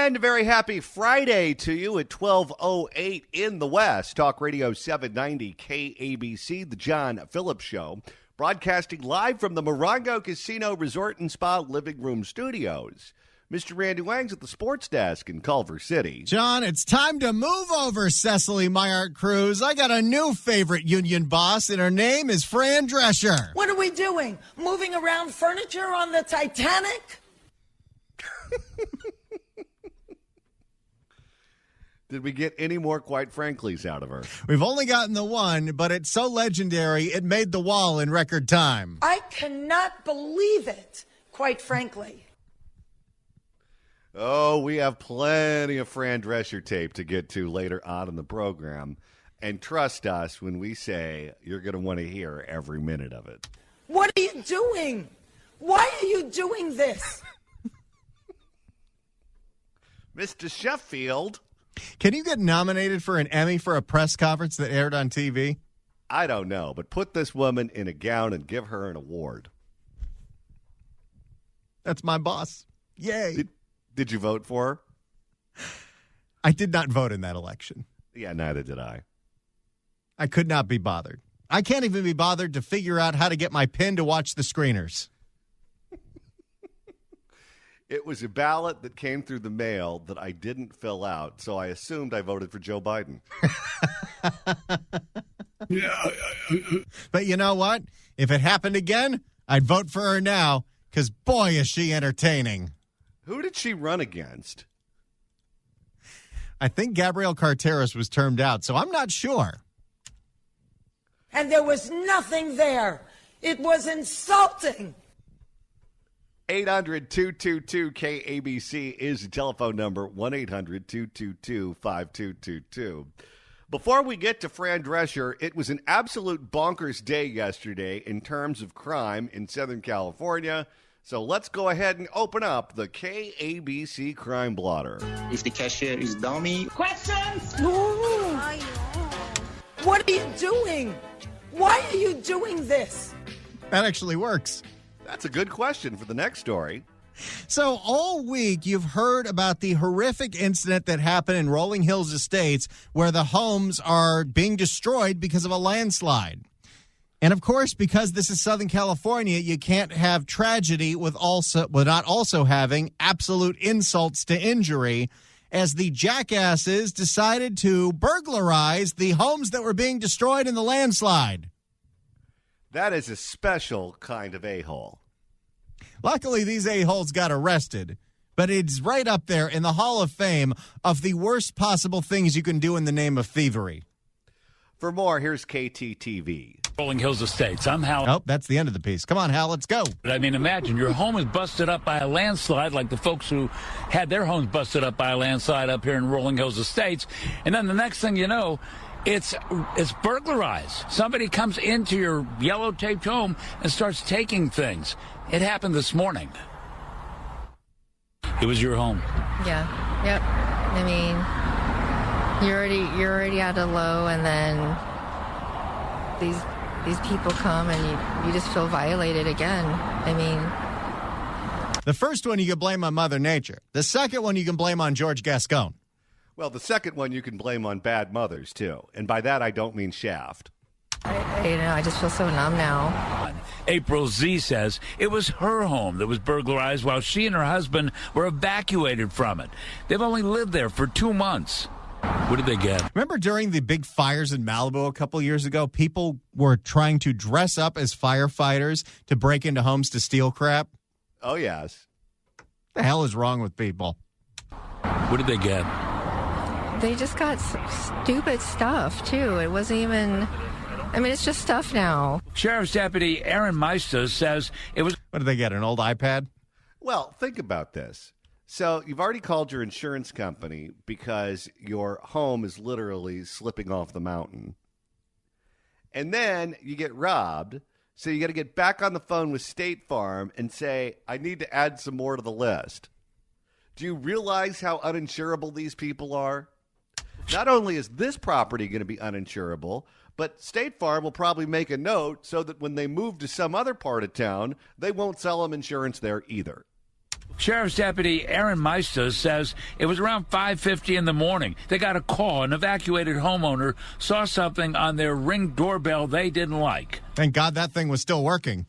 And a very happy Friday to you at 12:08 in the West. Talk Radio 790 KABC, the John Phillips Show, broadcasting live from the Morongo Casino Resort and Spa Living Room Studios. Mr. Randy Wang's at the sports desk in Culver City. John, it's time to move over, Cecily Myart Cruz. I got a new favorite union boss, and her name is Fran Drescher. What are we doing? Moving around furniture on the Titanic? Did we get any more quite franklies out of her? We've only gotten the one, but it's so legendary it made the wall in record time. I cannot believe it, quite frankly. Oh, we have plenty of Fran Drescher tape to get to later on in the program. And trust us when we say you're going to want to hear every minute of it. What are you doing? Why are you doing this? Mr. Sheffield. Can you get nominated for an Emmy for a press conference that aired on TV? I don't know, but put this woman in a gown and give her an award. That's my boss. Yay. Did you vote for her? I did not vote in that election. Yeah, neither did I. I could not be bothered. I can't even be bothered to figure out how to get my pin to watch the screeners. It was a ballot that came through the mail that I didn't fill out, so I assumed I voted for Joe Biden. But you know what? If it happened again, I'd vote for her now, because boy, is she entertaining. Who did she run against? I think Gabrielle Carteris was termed out, so I'm not sure. And there was nothing there. It was insulting. 800-222-KABC is the telephone number, 1-800-222-5222. Before we get to Fran Drescher, it was an absolute bonkers day yesterday in terms of crime in Southern California. So let's go ahead and open up the KABC Crime Blotter. If the cashier is dummy. Questions? What are you doing? Why are you doing this? That actually works. That's a good question for the next story. So all week you've heard about the horrific incident that happened in Rolling Hills Estates where the homes are being destroyed because of a landslide. And, of course, because this is Southern California, you can't have tragedy without also having absolute insults to injury, as the jackasses decided to burglarize the homes that were being destroyed in the landslide. That is a special kind of a-hole. Luckily, these a-holes got arrested, but it's right up there in the Hall of Fame of the worst possible things you can do in the name of thievery. For more, here's KTTV. Rolling Hills Estates. I'm Hal. Oh, that's the end of the piece. Come on, Hal, let's go. I mean, imagine your home is busted up by a landslide like the folks who had their homes busted up by a landslide up here in Rolling Hills Estates. And then the next thing you know, it's burglarized. Somebody comes into your yellow taped home and starts taking things. It happened this morning. It was your home. Yeah. Yep. I mean, you're already at a low, and then these people come and you just feel violated again. I mean, the first one you can blame on Mother Nature. The second one you can blame on George Gascon. Well, the second one you can blame on bad mothers, too. And by that, I don't mean Shaft. I just feel so numb now. April Z says it was her home that was burglarized while she and her husband were evacuated from it. They've only lived there for 2 months. What did they get? Remember during the big fires in Malibu a couple years ago, people were trying to dress up as firefighters to break into homes to steal crap? Oh, yes. The hell is wrong with people? What did they get? They just got stupid stuff, too. It wasn't even... I mean, it's just stuff now. Sheriff's Deputy Aaron Meister says it was... What did they get, an old iPad? Well, think about this. So you've already called your insurance company because your home is literally slipping off the mountain. And then you get robbed, so you got to get back on the phone with State Farm and say, I need to add some more to the list. Do you realize how uninsurable these people are? Not only is this property going to be uninsurable, but State Farm will probably make a note so that when they move to some other part of town, they won't sell them insurance there either. Sheriff's Deputy Aaron Meister says it was around 5:50 in the morning. They got a call. An evacuated homeowner saw something on their Ring doorbell they didn't like. Thank God that thing was still working.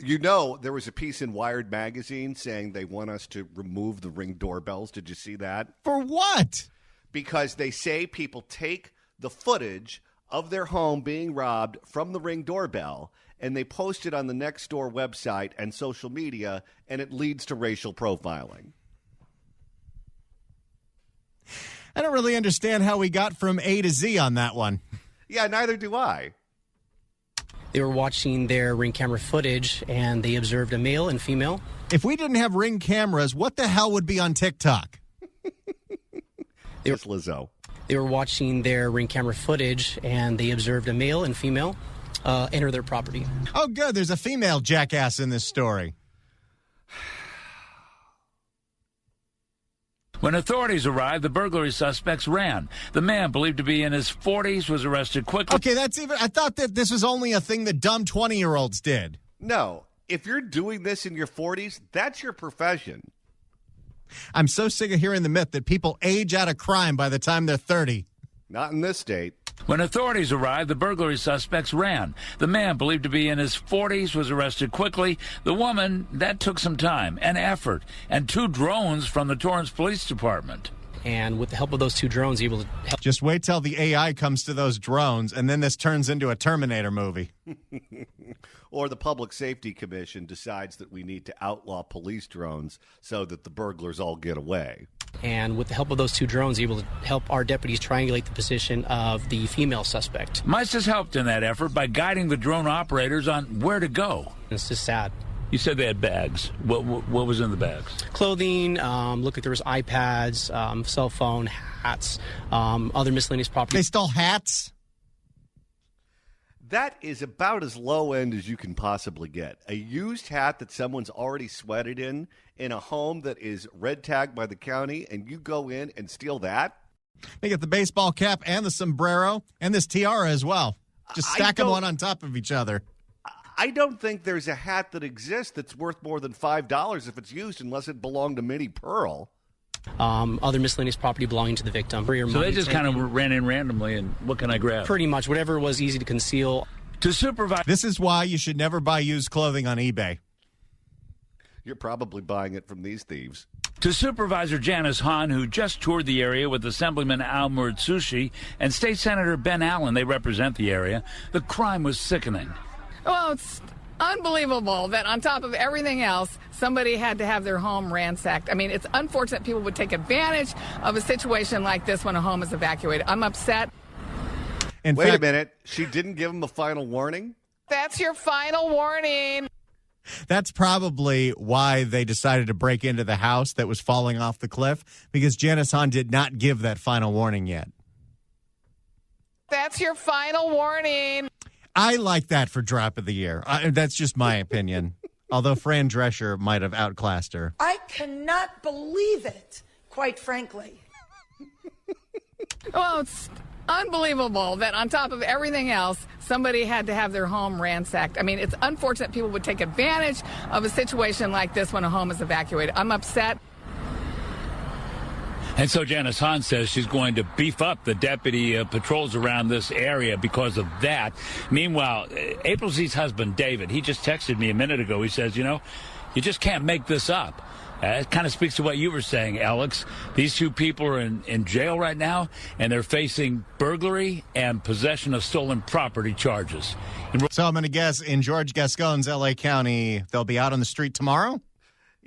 You know, there was a piece in Wired magazine saying they want us to remove the Ring doorbells. Did you see that? For what? Because they say people take the footage of their home being robbed from the Ring doorbell and they post it on the Nextdoor website and social media, and it leads to racial profiling. I don't really understand how we got from A to Z on that one. Yeah, neither do I. They were watching their Ring camera footage, and they observed a male and female. If we didn't have Ring cameras, what the hell would be on TikTok? It's Lizzo. They were watching their Ring camera footage, and they observed a male and female enter their property. Oh, good. There's a female jackass in this story. When authorities arrived, the burglary suspects ran. The man, believed to be in his 40s, was arrested quickly. Okay, I thought that this was only a thing that dumb 20-year-olds did. No, if you're doing this in your 40s, that's your profession. I'm so sick of hearing the myth that people age out of crime by the time they're 30. Not in this state. When authorities arrived, the burglary suspects ran. The man, believed to be in his 40s, was arrested quickly. The woman, that took some time and effort, and 2 drones from the Torrance Police Department. And with the help of those 2 drones, able to help. Just wait till the AI comes to those drones, and then this turns into a Terminator movie. Or the Public Safety Commission decides that we need to outlaw police drones so that the burglars all get away. And with the help of those 2 drones, able to help our deputies triangulate the position of the female suspect. Meister's helped in that effort by guiding the drone operators on where to go. It's just sad. You said they had bags. What was in the bags? Clothing, look like there was iPads, cell phone, hats, other miscellaneous property. They stole hats? That is about as low end as you can possibly get. A used hat that someone's already sweated in a home that is red tagged by the county, and you go in and steal that? They get the baseball cap and the sombrero and this tiara as well. Just stack them one on top of each other. I don't think there's a hat that exists that's worth more than $5 if it's used, unless it belonged to Minnie Pearl. Other miscellaneous property belonging to the victim. So they just kind of ran in randomly, and what can I grab? Pretty much whatever was easy to conceal. To supervise. This is why you should never buy used clothing on eBay. You're probably buying it from these thieves. To Supervisor Janice Hahn, who just toured the area with Assemblyman Al Murtsushi and State Senator Ben Allen, they represent the area, the crime was sickening. Well, it's unbelievable that on top of everything else, somebody had to have their home ransacked. I mean, it's unfortunate people would take advantage of a situation like this when a home is evacuated. I'm upset. Wait a minute. She didn't give him a final warning? That's your final warning. That's probably why they decided to break into the house that was falling off the cliff, because Janice Hahn did not give that final warning yet. That's your final warning. I like that for drop of the year. That's just my opinion. Although Fran Drescher might have outclassed her. I cannot believe it, quite frankly. Well, it's unbelievable that on top of everything else, somebody had to have their home ransacked. I mean, it's unfortunate people would take advantage of a situation like this when a home is evacuated. I'm upset. And so Janice Hahn says she's going to beef up the deputy patrols around this area because of that. Meanwhile, April Z's husband, David, he just texted me a minute ago. He says, you just can't make this up. It kind of speaks to what you were saying, Alex. These 2 people are in jail right now, and they're facing burglary and possession of stolen property charges. So I'm going to guess in George Gascon's L.A. County, they'll be out on the street tomorrow?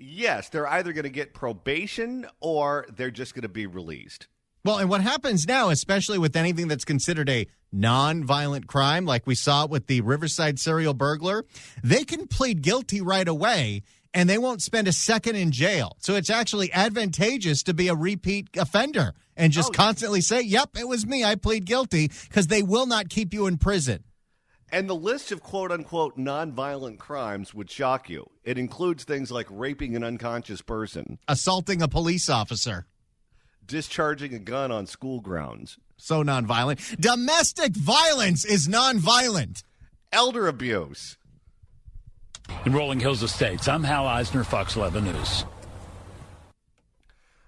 Yes, they're either going to get probation or they're just going to be released. Well, and what happens now, especially with anything that's considered a non-violent crime, like we saw with the Riverside serial burglar, they can plead guilty right away, and they won't spend a second in jail. So it's actually advantageous to be a repeat offender and just constantly say, yep, it was me, I plead guilty, because they will not keep you in prison. And the list of quote-unquote nonviolent crimes would shock you. It includes things like raping an unconscious person, assaulting a police officer, discharging a gun on school grounds. So nonviolent. Domestic violence is nonviolent. Elder abuse. In Rolling Hills Estates, I'm Hal Eisner, Fox 11 News.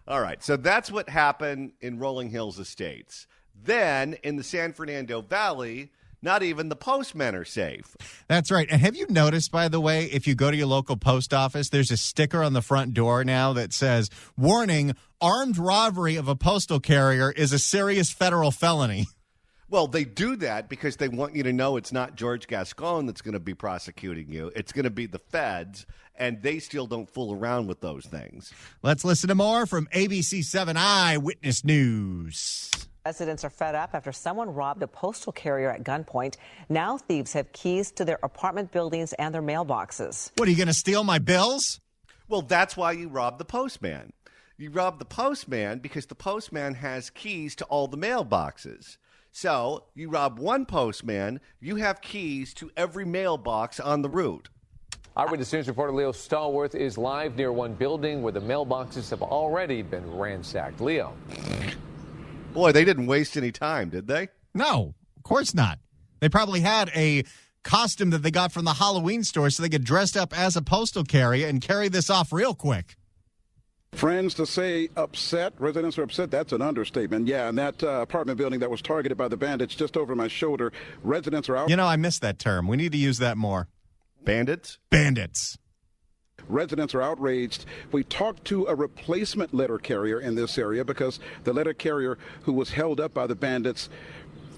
All right, so that's what happened in Rolling Hills Estates. Then, in the San Fernando Valley, not even the postmen are safe. That's right. And have you noticed, by the way, if you go to your local post office, there's a sticker on the front door now that says, warning, armed robbery of a postal carrier is a serious federal felony. Well, they do that because they want you to know it's not George Gascon that's going to be prosecuting you. It's going to be the feds, and they still don't fool around with those things. Let's listen to more from ABC 7 Eyewitness News. Residents are fed up after someone robbed a postal carrier at gunpoint. Now thieves have keys to their apartment buildings and their mailboxes. What, are you going to steal my bills? Well, that's why you rob the postman. You rob the postman because the postman has keys to all the mailboxes. So you rob one postman, you have keys to every mailbox on the route. Eyewitness News reporter Leo Stallworth is live near one building where the mailboxes have already been ransacked. Leo. Boy, they didn't waste any time, did they? No, of course not. They probably had a costume that they got from the Halloween store so they could dress up as a postal carrier and carry this off real quick. Friends to say upset, residents are upset, that's an understatement. Yeah, and that apartment building that was targeted by the bandits just over my shoulder, residents are out. You know, I missed that term. We need to use that more. Bandits? Bandits. Residents are outraged. We talked to a replacement letter carrier in this area because the letter carrier who was held up by the bandits,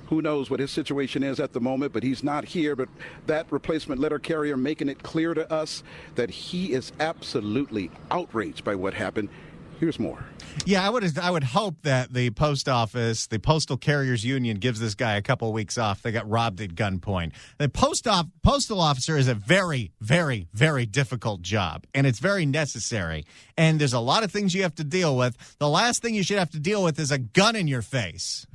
who knows what his situation is at the moment, but he's not here. But that replacement letter carrier making it clear to us that he is absolutely outraged by what happened. Here's more. Yeah, I would hope that the post office, the Postal Carriers Union, gives this guy a couple of weeks off. They got robbed at gunpoint. The postal officer is a very, very, very difficult job, and it's very necessary. And there's a lot of things you have to deal with. The last thing you should have to deal with is a gun in your face.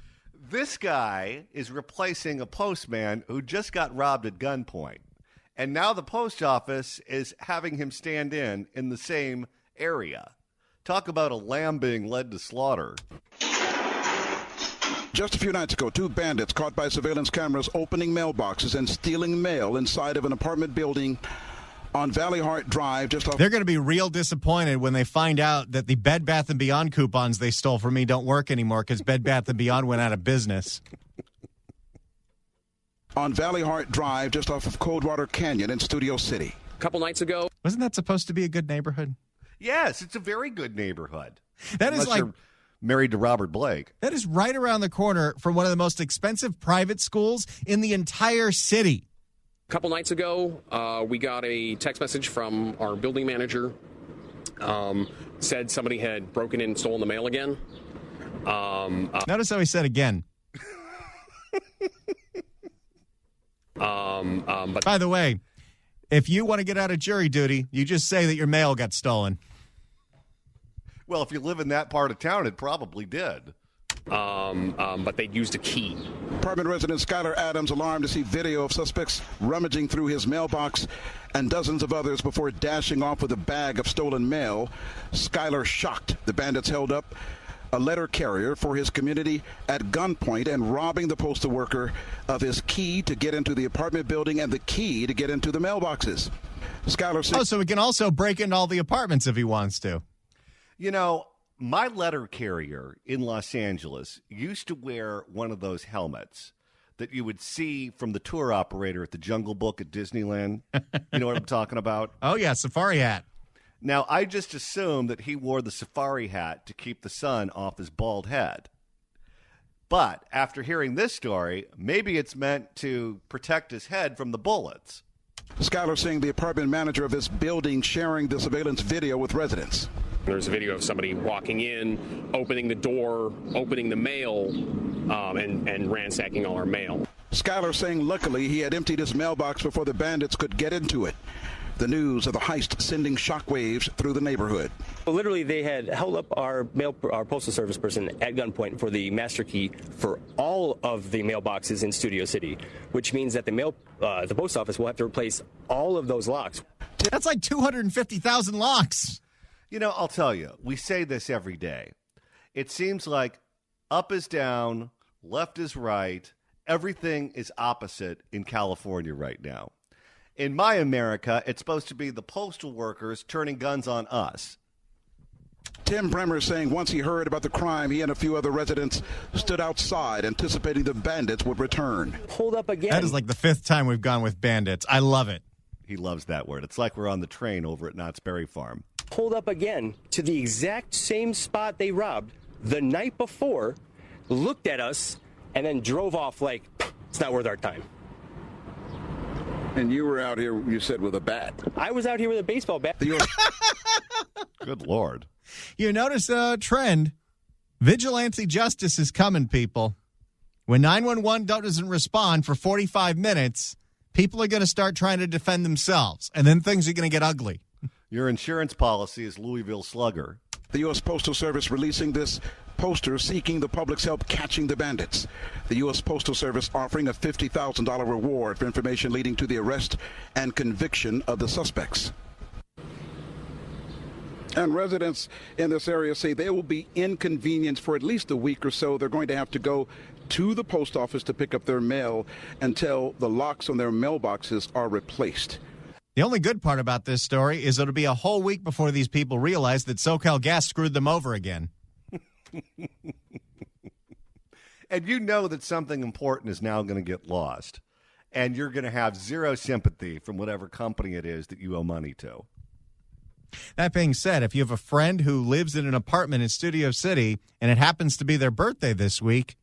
This guy is replacing a postman who just got robbed at gunpoint. And now the post office is having him stand in the same area. Talk about a lamb being led to slaughter. Just a few nights ago, two bandits caught by surveillance cameras opening mailboxes and stealing mail inside of an apartment building on Valley Heart Drive. They're going to be real disappointed when they find out that the Bed Bath & Beyond coupons they stole from me don't work anymore because Bed Bath & Beyond went out of business. On Valley Heart Drive, just off of Coldwater Canyon in Studio City. A couple nights ago. Wasn't that supposed to be a good neighborhood? Yes, it's a very good neighborhood. That is like you're married to Robert Blake. That is right around the corner from one of the most expensive private schools in the entire city. A couple nights ago, we got a text message from our building manager. Said somebody had broken in and stolen the mail again. Notice how he said again. But by the way, if you want to get out of jury duty, you just say that your mail got stolen. Well, if you live in that part of town, it probably did. But they'd used a key. Apartment resident Skylar Adams alarmed to see video of suspects rummaging through his mailbox and dozens of others before dashing off with a bag of stolen mail. Skylar shocked. The bandits held up a letter carrier for his community at gunpoint and robbing the postal worker of his key to get into the apartment building and the key to get into the mailboxes. Skylar said, so he can also break into all the apartments if he wants to. You know, my letter carrier in Los Angeles used to wear one of those helmets that you would see from the tour operator at the Jungle Book at Disneyland. You know what I'm talking about? Oh, yeah, safari hat. Now, I just assumed that he wore the safari hat to keep the sun off his bald head. But after hearing this story, maybe it's meant to protect his head from the bullets. Skylar seeing the apartment manager of his building sharing the surveillance video with residents. There's a video of somebody walking in, opening the door, opening the mail, and ransacking all our mail. Skylar saying luckily he had emptied his mailbox before the bandits could get into it. The news of the heist sending shockwaves through the neighborhood. Well, literally, they had held up our postal service person at gunpoint for the master key for all of the mailboxes in Studio City, which means that the post office will have to replace all of those locks. That's like 250,000 locks. You know, I'll tell you, we say this every day. It seems like up is down, left is right. Everything is opposite in California right now. In my America, it's supposed to be the postal workers turning guns on us. Tim Bremer saying once he heard about the crime, he and a few other residents stood outside anticipating the bandits would return. Pulled up again. That is like the 5th time we've gone with bandits. I love it. He loves that word. It's like we're on the train over at Knott's Berry Farm. Pulled up again to the exact same spot they robbed the night before, looked at us, and then drove off like, it's not worth our time. And you were out here, you said, with a bat. I was out here with a baseball bat. Good Lord. You notice a trend. Vigilante justice is coming, people. When 911 doesn't respond for 45 minutes, people are going to start trying to defend themselves, and then things are going to get ugly. Your insurance policy is Louisville Slugger. The U.S. Postal Service releasing this poster seeking the public's help catching the bandits. The U.S. Postal Service offering a $50,000 reward for information leading to the arrest and conviction of the suspects. And residents in this area say they will be inconvenienced for at least a week or so. They're going to have to go to the post office to pick up their mail until the locks on their mailboxes are replaced. The only good part about this story is it'll be a whole week before these people realize that SoCal Gas screwed them over again. And you know that something important is now going to get lost. And you're going to have zero sympathy from whatever company it is that you owe money to. That being said, if you have a friend who lives in an apartment in Studio City and it happens to be their birthday this week,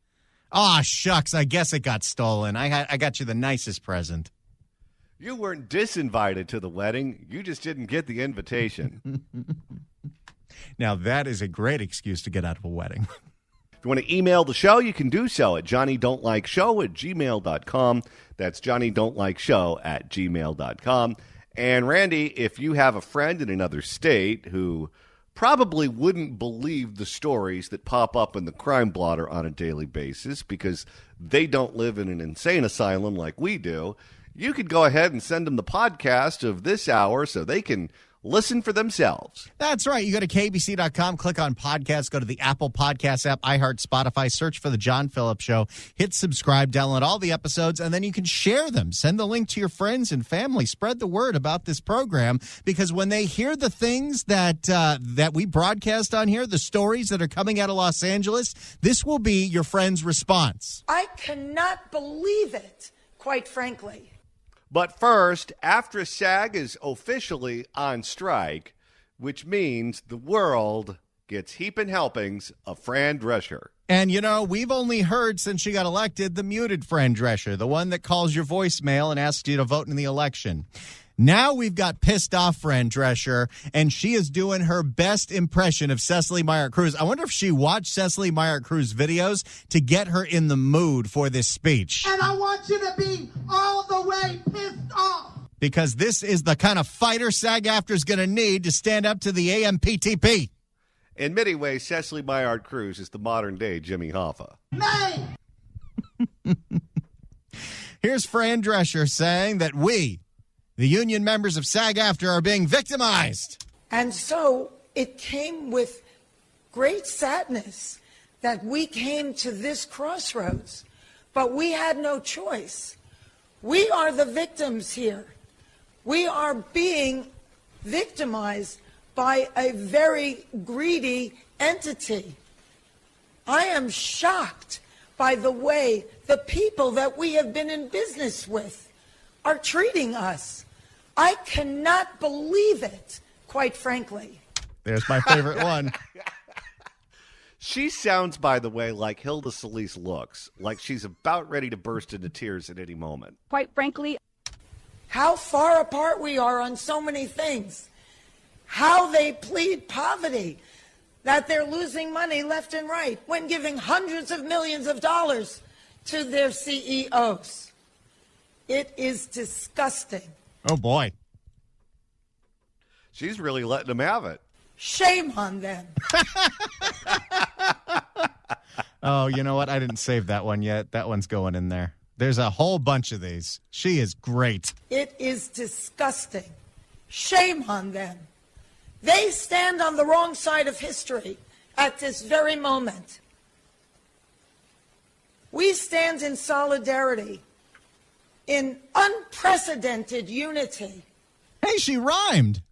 shucks, I guess it got stolen. I got you the nicest present. You weren't disinvited to the wedding. You just didn't get the invitation. Now, that is a great excuse to get out of a wedding. If you want to email the show, you can do so at johnnydon'tlikeshow@gmail.com. That's johnnydon'tlikeshow@gmail.com. And, Randy, if you have a friend in another state who probably wouldn't believe the stories that pop up in the Crime Blotter on a daily basis because they don't live in an insane asylum like we do, you could go ahead and send them the podcast of this hour so they can listen for themselves. That's right. You go to KBC.com, click on podcasts, go to the Apple Podcast app, iHeart, Spotify, search for The John Phillips Show, hit subscribe, download all the episodes, and then you can share them. Send the link to your friends and family. Spread the word about this program, because when they hear the things that we broadcast on here, the stories that are coming out of Los Angeles, this will be your friend's response. I cannot believe it, quite frankly. But first, after SAG is officially on strike, which means the world gets heaping helpings of Fran Drescher. And, we've only heard since she got elected the muted Fran Drescher, the one that calls your voicemail and asks you to vote in the election. Now we've got pissed off Fran Drescher, and she is doing her best impression of Cecily Meyer Cruz. I wonder if she watched Cecily Meyer Cruz videos to get her in the mood for this speech. And I want you to be all the way pissed off. Because this is the kind of fighter SAG-AFTRA's going to need to stand up to the AMPTP. In many ways, Cecily Meyer Cruz is the modern-day Jimmy Hoffa. Man! Here's Fran Drescher saying that we, the union members of SAG-AFTRA, are being victimized. And so it came with great sadness that we came to this crossroads, but we had no choice. We are the victims here. We are being victimized by a very greedy entity. I am shocked by the way the people that we have been in business with are treating us. I cannot believe it, quite frankly. There's my favorite one. She sounds, by the way, like Hilda Solis looks, like she's about ready to burst into tears at any moment. Quite frankly, how far apart we are on so many things. How they plead poverty, that they're losing money left and right when giving hundreds of millions of dollars to their CEOs. It is disgusting. Oh, boy. She's really letting them have it. Shame on them. Oh, you know what? I didn't save that one yet. That one's going in there. There's a whole bunch of these. She is great. It is disgusting. Shame on them. They stand on the wrong side of history at this very moment. We stand in solidarity, in unprecedented unity. Hey, she rhymed.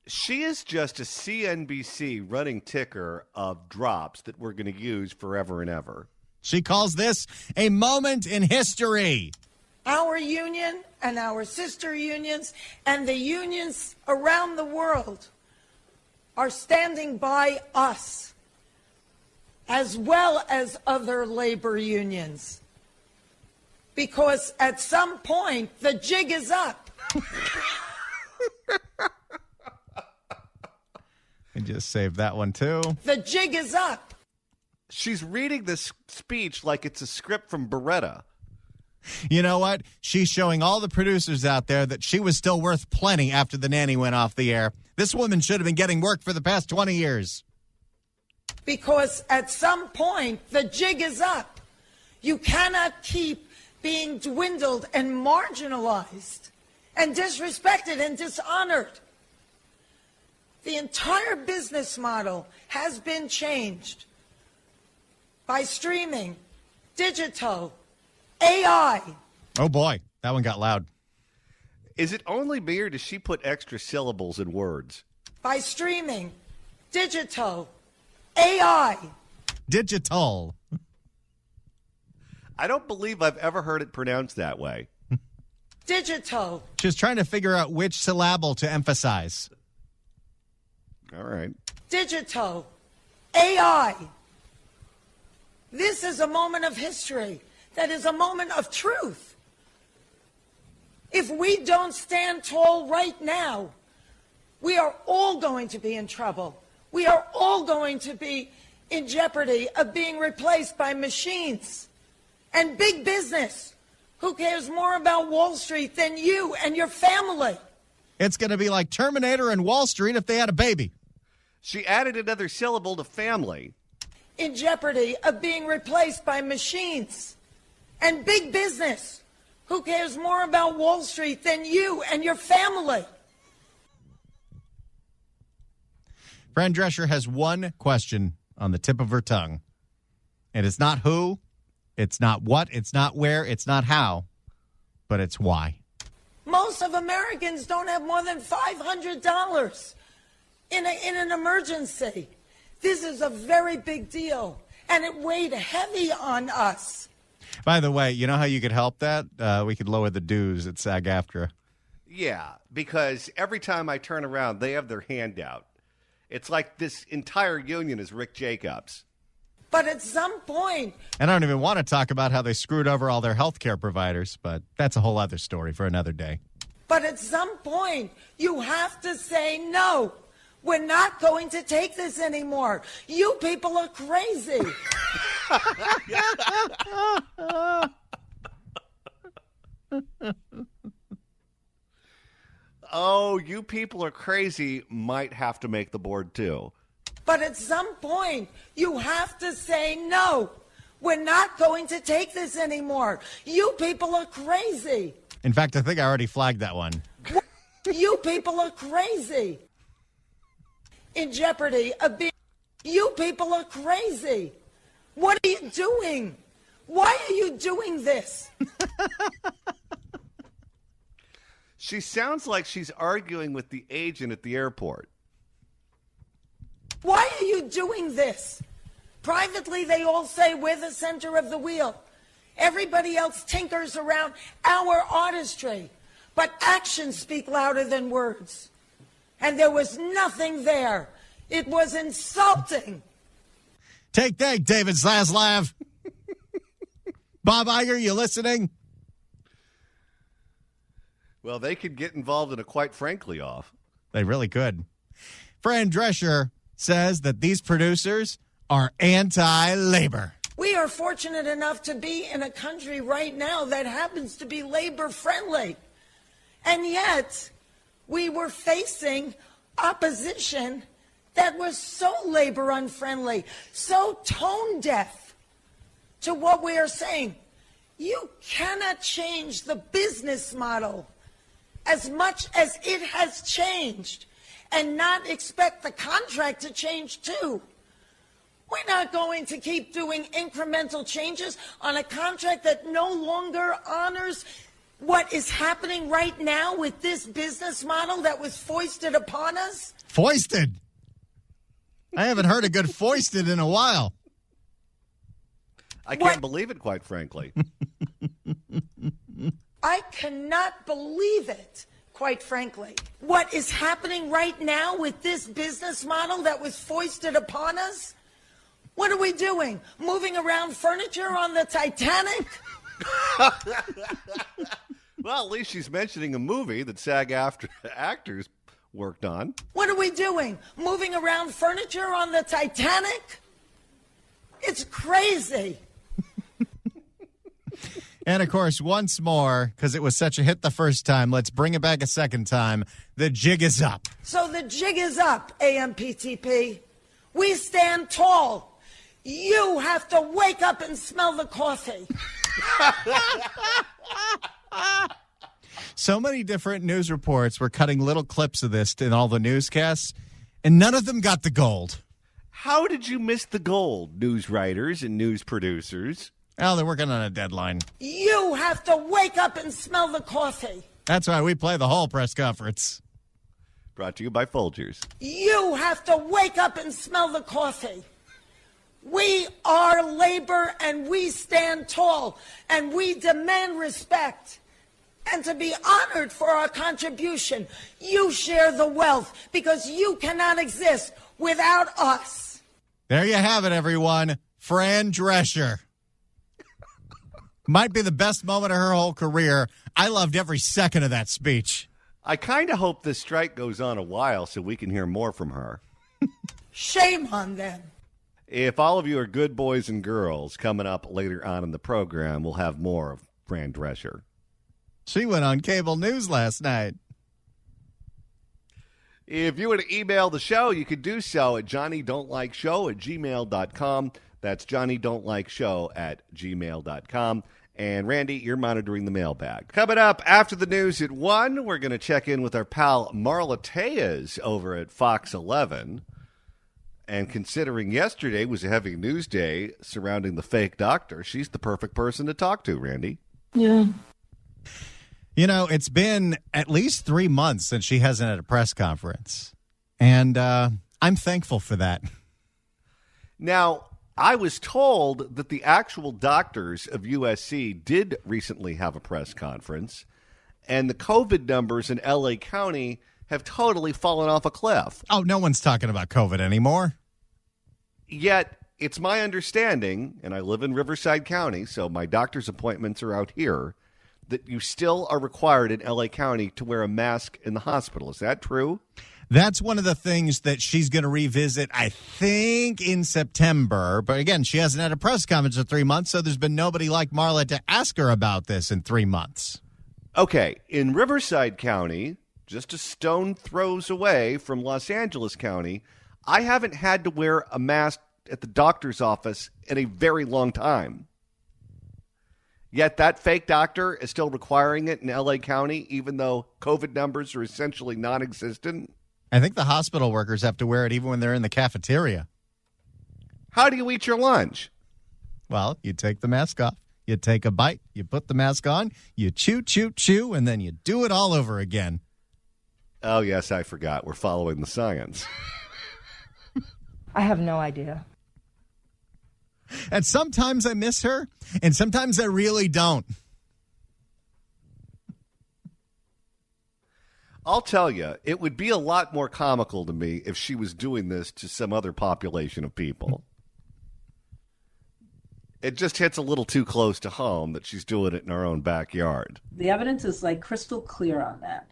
She is just a CNBC running ticker of drops that we're going to use forever and ever. She calls this a moment in history. Our union and our sister unions and the unions around the world are standing by us, as well as other labor unions. Because at some point, the jig is up. And just save that one, too. The jig is up. She's reading this speech like it's a script from Beretta. You know what? She's showing all the producers out there that she was still worth plenty after the nanny went off the air. This woman should have been getting work for the past 20 years. Because at some point, the jig is up. You cannot keep being dwindled and marginalized and disrespected and dishonored. The entire business model has been changed by streaming, digital, AI. Oh, boy. That one got loud. Is it only me, or does she put extra syllables in words? By streaming, digital, AI. Digital. I don't believe I've ever heard it pronounced that way. Digital. She was trying to figure out which syllable to emphasize. All right. Digital, AI. This is a moment of history. That is a moment of truth. If we don't stand tall right now, we are all going to be in trouble. We are all going to be in jeopardy of being replaced by machines and big business. Who cares more about Wall Street than you and your family? It's going to be like Terminator and Wall Street if they had a baby. She added another syllable to family. In jeopardy of being replaced by machines and big business. Who cares more about Wall Street than you and your family? Fran Drescher has one question on the tip of her tongue. And it's not who, it's not what, it's not where, it's not how, but it's why. Most of Americans don't have more than $500 in an emergency. This is a very big deal, and it weighed heavy on us. By the way, you know how you could help that? We could lower the dues at SAG-AFTRA. Yeah, because every time I turn around, they have their hand out. It's like this entire union is Rick Jacobs. But at some point... And I don't even want to talk about how they screwed over all their health care providers, but that's a whole other story for another day. But at some point, you have to say no. We're not going to take this anymore. You people are crazy. Oh, you people are crazy might have to make the board too. But at some point, you have to say no. We're not going to take this anymore. You people are crazy. In fact, I think I already flagged that one. You people are crazy. In jeopardy of being... You people are crazy. What are you doing? Why are you doing this? She sounds like she's arguing with the agent at the airport. Why are you doing this? Privately, they all say we're the center of the wheel. Everybody else tinkers around our artistry. But actions speak louder than words. And there was nothing there. It was insulting. Take that, David Zaslav. Bob Iger, you listening? Well, they could get involved in a quite frankly off. They really could. Fran Drescher says that these producers are anti-labor. We are fortunate enough to be in a country right now that happens to be labor-friendly. And yet, we were facing opposition that was so labor-unfriendly, so tone-deaf to what we are saying. You cannot change the business model as much as it has changed and not expect the contract to change too. We're not going to keep doing incremental changes on a contract that no longer honors what is happening right now with this business model that was foisted upon us? Foisted? I haven't heard a good foisted in a while. I can't believe it, quite frankly. I cannot believe it, quite frankly. What is happening right now with this business model that was foisted upon us? What are we doing? Moving around furniture on the Titanic? Well, at least she's mentioning a movie that SAG actors worked on. What are we doing? Moving around furniture on the Titanic? It's crazy. And, of course, once more, because it was such a hit the first time, let's bring it back a second time. The jig is up. So the jig is up, AMPTP. We stand tall. You have to wake up and smell the coffee. So many different news reports were cutting little clips of this in all the newscasts, and none of them got the gold. How did you miss the gold, news writers and news producers? Well, they're working on a deadline. You have to wake up and smell the coffee. That's why we play the whole press conference. Brought to you by Folgers. You have to wake up and smell the coffee. We are labor and we stand tall and we demand respect and to be honored for our contribution. You share the wealth because you cannot exist without us. There you have it, everyone. Fran Drescher. Might be the best moment of her whole career. I loved every second of that speech. I kind of hope this strike goes on a while so we can hear more from her. Shame on them. If all of you are good boys and girls, coming up later on in the program, we'll have more of Fran Drescher. She went on cable news last night. If you want to email the show, you could do so at johnnydon'tlikeshow@gmail.com. That's johnnydon'tlikeshow@gmail.com. And Randy, you're monitoring the mailbag. Coming up after the news at 1, we're going to check in with our pal Marla Tejas over at Fox 11. And considering yesterday was a heavy news day surrounding the fake doctor, she's the perfect person to talk to, Randy. Yeah. You know, it's been at least 3 months since she hasn't had a press conference. And I'm thankful for that. Now, I was told that the actual doctors of USC did recently have a press conference, and the COVID numbers in L.A. County have totally fallen off a cliff. Oh, no one's talking about COVID anymore. Yet, it's my understanding, and I live in Riverside County, so my doctor's appointments are out here, that you still are required in L.A. County to wear a mask in the hospital. Is that true? That's one of the things that she's going to revisit, I think, in September. But again, she hasn't had a press conference in 3 months, so there's been nobody like Marla to ask her about this in 3 months. Okay, in Riverside County, just a stone throws away from Los Angeles County, I haven't had to wear a mask at the doctor's office in a very long time. Yet that fake doctor is still requiring it in L.A. County, even though COVID numbers are essentially non-existent. I think the hospital workers have to wear it even when they're in the cafeteria. How do you eat your lunch? Well, you take the mask off, you take a bite, you put the mask on, you chew, chew, chew, and then you do it all over again. Oh, yes, I forgot. We're following the science. I have no idea. And sometimes I miss her, and sometimes I really don't. I'll tell you, it would be a lot more comical to me if she was doing this to some other population of people. It just hits a little too close to home that she's doing it in her own backyard. The evidence is like crystal clear on that.